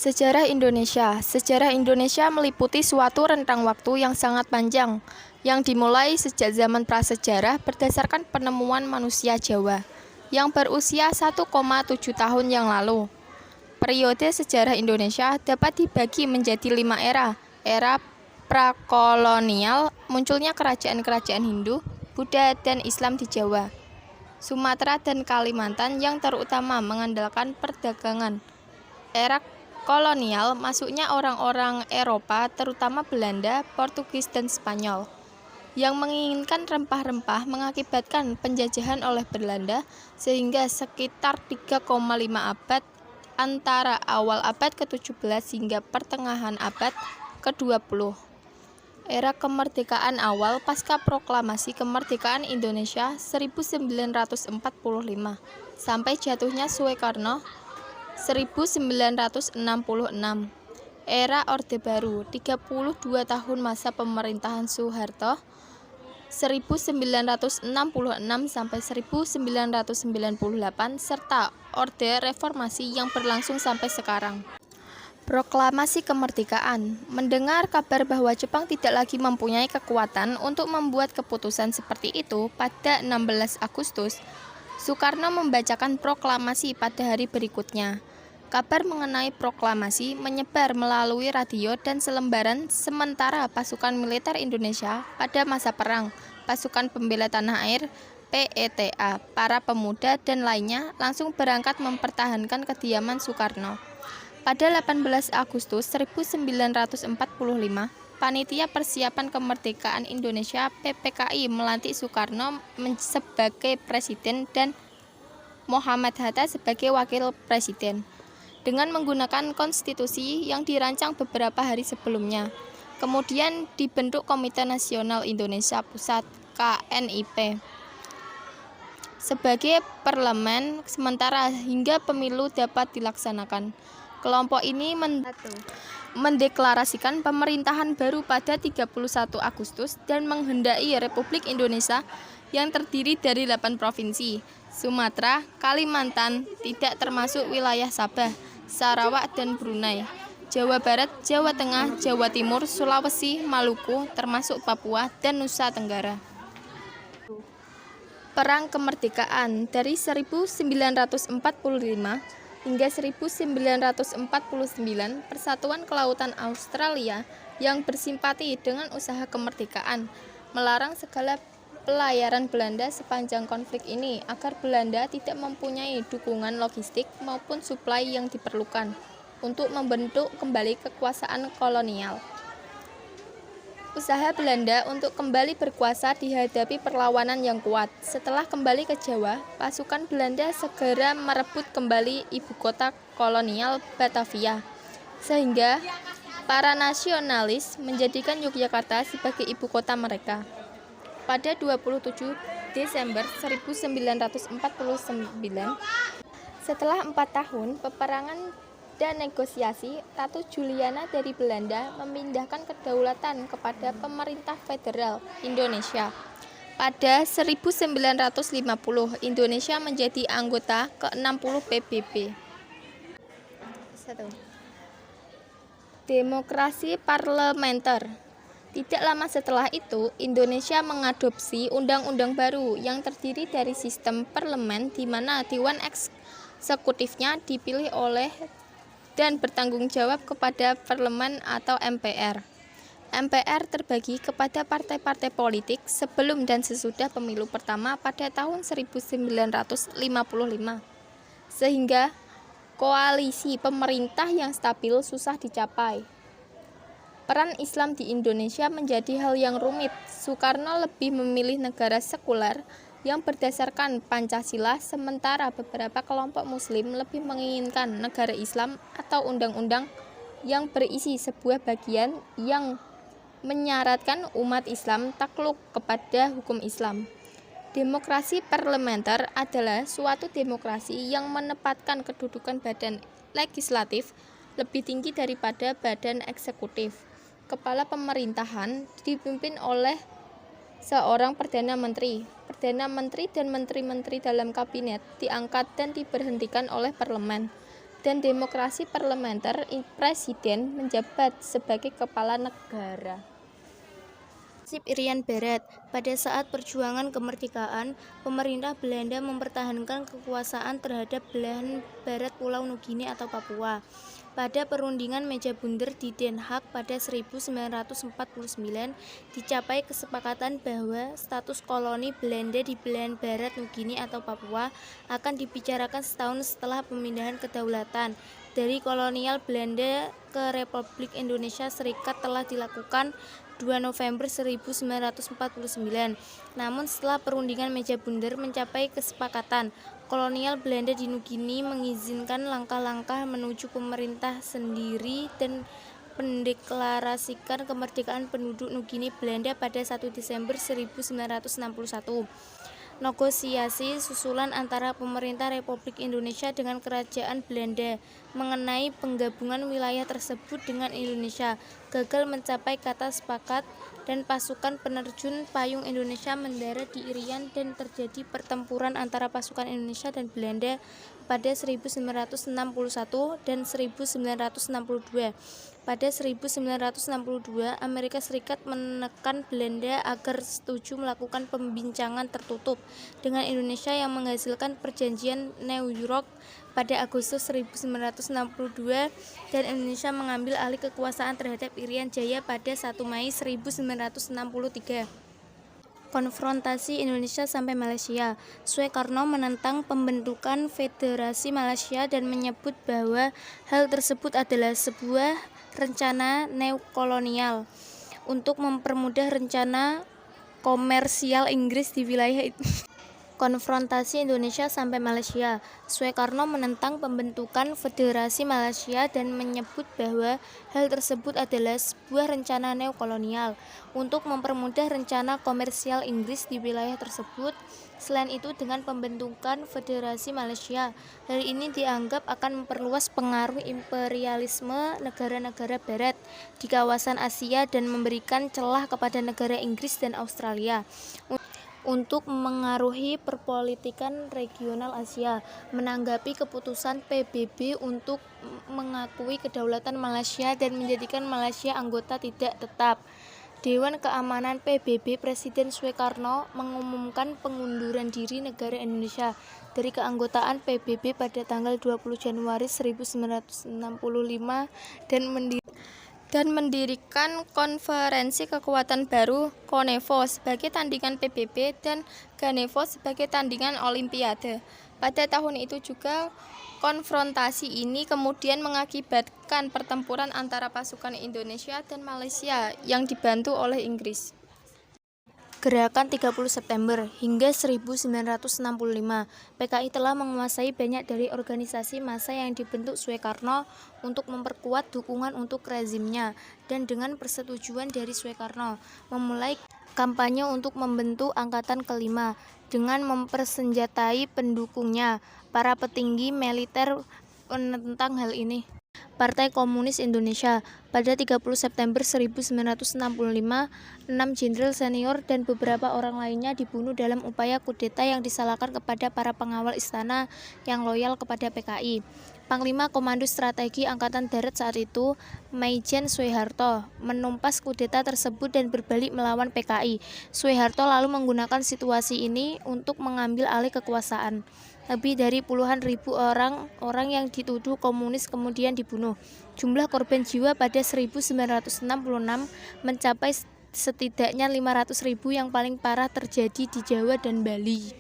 Sejarah Indonesia. Sejarah Indonesia meliputi suatu rentang waktu yang sangat panjang, yang dimulai sejak zaman prasejarah berdasarkan penemuan manusia Jawa, yang berusia 1,7 tahun yang lalu. Periode sejarah Indonesia dapat dibagi menjadi 5 era. Era prakolonial, munculnya kerajaan-kerajaan Hindu, Buddha, dan Islam di Jawa, Sumatera, dan Kalimantan yang terutama mengandalkan perdagangan. Era kolonial, masuknya orang-orang Eropa, terutama Belanda, Portugis, dan Spanyol, yang menginginkan rempah-rempah mengakibatkan penjajahan oleh Belanda, sehingga sekitar 3,5 abad antara awal abad ke-17 hingga pertengahan abad ke-20. Era kemerdekaan awal pasca proklamasi kemerdekaan Indonesia 1945 sampai jatuhnya Soekarno 1966. Era Orde Baru 32 tahun masa pemerintahan Soeharto 1966 sampai 1998 serta Orde Reformasi yang berlangsung sampai sekarang. Proklamasi kemerdekaan. Mendengar kabar bahwa Jepang tidak lagi mempunyai kekuatan untuk membuat keputusan seperti itu pada 16 Agustus, Soekarno membacakan proklamasi pada hari berikutnya. Kabar mengenai proklamasi menyebar melalui radio dan selembaran sementara pasukan militer Indonesia pada masa perang, pasukan pembela tanah air, PETA, para pemuda dan lainnya langsung berangkat mempertahankan kediaman Soekarno. Pada 18 Agustus 1945, Panitia Persiapan Kemerdekaan Indonesia (PPKI) melantik Soekarno sebagai presiden dan Muhammad Hatta sebagai wakil presiden, dengan menggunakan konstitusi yang dirancang beberapa hari sebelumnya. Kemudian dibentuk Komite Nasional Indonesia Pusat (KNIP) sebagai parlemen sementara hingga pemilu dapat dilaksanakan. Kelompok ini mendeklarasikan pemerintahan baru pada 31 Agustus dan menghendaki Republik Indonesia yang terdiri dari 8 provinsi, Sumatera, Kalimantan, tidak termasuk wilayah Sabah, Sarawak, dan Brunei, Jawa Barat, Jawa Tengah, Jawa Timur, Sulawesi, Maluku, termasuk Papua, dan Nusa Tenggara. Perang Kemerdekaan dari 1945 hingga 1949, Persatuan Kelautan Australia yang bersimpati dengan usaha kemerdekaan melarang segala pelayaran Belanda sepanjang konflik ini agar Belanda tidak mempunyai dukungan logistik maupun suplai yang diperlukan untuk membentuk kembali kekuasaan kolonial. Usaha Belanda untuk kembali berkuasa dihadapi perlawanan yang kuat. Setelah kembali ke Jawa, pasukan Belanda segera merebut kembali ibu kota kolonial Batavia, sehingga para nasionalis menjadikan Yogyakarta sebagai ibu kota mereka. Pada 27 Desember 1949, setelah 4 tahun peperangan dan negosiasi, Ratu Juliana dari Belanda memindahkan kedaulatan kepada pemerintah federal Indonesia. Pada 1950, Indonesia menjadi anggota ke-60 PBB. Demokrasi parlementer. Tidak lama setelah itu, Indonesia mengadopsi undang-undang baru yang terdiri dari sistem parlemen di mana Dewan Eksekutifnya dipilih oleh dan bertanggung jawab kepada parlemen atau MPR. MPR terbagi kepada partai-partai politik sebelum dan sesudah pemilu pertama pada tahun 1955, sehingga koalisi pemerintah yang stabil susah dicapai. Peran Islam di Indonesia menjadi hal yang rumit. Soekarno lebih memilih negara sekuler yang berdasarkan Pancasila, sementara beberapa kelompok Muslim lebih menginginkan negara Islam atau undang-undang yang berisi sebuah bagian yang menyaratkan umat Islam takluk kepada hukum Islam. Demokrasi parlementer adalah suatu demokrasi yang menempatkan kedudukan badan legislatif lebih tinggi daripada badan eksekutif. Kepala pemerintahan dipimpin oleh seorang Perdana Menteri. Perdana Menteri dan menteri-menteri dalam kabinet diangkat dan diberhentikan oleh parlemen. dan demokrasi parlementer, presiden menjabat sebagai kepala negara. Nasib Irian Barat. Pada saat perjuangan kemerdekaan, pemerintah Belanda mempertahankan kekuasaan terhadap belahan barat Pulau Nugini atau Papua. Pada perundingan meja bundar di Den Haag pada 1949, dicapai kesepakatan bahwa status koloni Belanda di belahan barat Nugini atau Papua akan dibicarakan setahun setelah pemindahan kedaulatan dari kolonial Belanda ke Republik Indonesia Serikat telah dilakukan 2 November 1949. Namun setelah perundingan meja bundar mencapai kesepakatan, kolonial Belanda di Nugini mengizinkan langkah-langkah menuju pemerintah sendiri dan mendeklarasikan kemerdekaan penduduk Nugini Belanda pada 1 Desember 1961. Negosiasi susulan antara pemerintah Republik Indonesia dengan Kerajaan Belanda mengenai penggabungan wilayah tersebut dengan Indonesia gagal mencapai kata sepakat dan pasukan penerjun payung Indonesia mendarat di Irian dan terjadi pertempuran antara pasukan Indonesia dan Belanda pada 1961 dan 1962. Pada 1962, Amerika Serikat menekan Belanda agar setuju melakukan pembincangan tertutup dengan Indonesia yang menghasilkan perjanjian New York pada Agustus 1962 dan Indonesia mengambil alih kekuasaan terhadap Irian Jaya pada 1 Mei 1963. Konfrontasi Indonesia sampai Malaysia. Soekarno menentang pembentukan Federasi Malaysia dan menyebut bahwa hal tersebut adalah sebuah rencana neokolonial untuk mempermudah rencana komersial Inggris di wilayah itu. Konfrontasi Indonesia sampai Malaysia. Soekarno menentang pembentukan Federasi Malaysia dan menyebut bahwa hal tersebut adalah sebuah rencana neokolonial untuk mempermudah rencana komersial Inggris di wilayah tersebut. Selain itu, dengan pembentukan Federasi Malaysia, hal ini dianggap akan memperluas pengaruh imperialisme negara-negara barat di kawasan Asia dan memberikan celah kepada negara Inggris dan Australia untuk mengaruhi perpolitikan regional Asia. Menanggapi keputusan PBB untuk mengakui kedaulatan Malaysia dan menjadikan Malaysia anggota tidak tetap Dewan Keamanan PBB, Presiden Soekarno mengumumkan pengunduran diri negara Indonesia dari keanggotaan PBB pada tanggal 20 Januari 1965 dan mendirikan Konferensi Kekuatan Baru (KONEVO) sebagai tandingan PBB dan GANEVO sebagai tandingan Olimpiade. Pada tahun itu juga konfrontasi ini kemudian mengakibatkan pertempuran antara pasukan Indonesia dan Malaysia yang dibantu oleh Inggris. Gerakan 30 September hingga 1965, PKI telah menguasai banyak dari organisasi massa yang dibentuk Soekarno untuk memperkuat dukungan untuk rezimnya dan dengan persetujuan dari Soekarno, memulai kampanye untuk membentuk Angkatan Kelima dengan mempersenjatai pendukungnya. Para petinggi militer menentang hal ini. Partai Komunis Indonesia. Pada 30 September 1965, 6 jenderal senior dan beberapa orang lainnya dibunuh dalam upaya kudeta yang disalahkan kepada para pengawal istana yang loyal kepada PKI. Panglima Komando Strategi Angkatan Darat saat itu, Maijen Soeharto, menumpas kudeta tersebut dan berbalik melawan PKI. Soeharto lalu menggunakan situasi ini untuk mengambil alih kekuasaan. Lebih dari puluhan ribu orang yang dituduh komunis kemudian dibunuh. Jumlah korban jiwa pada 1966 mencapai setidaknya 500.000, yang paling parah terjadi di Jawa dan Bali.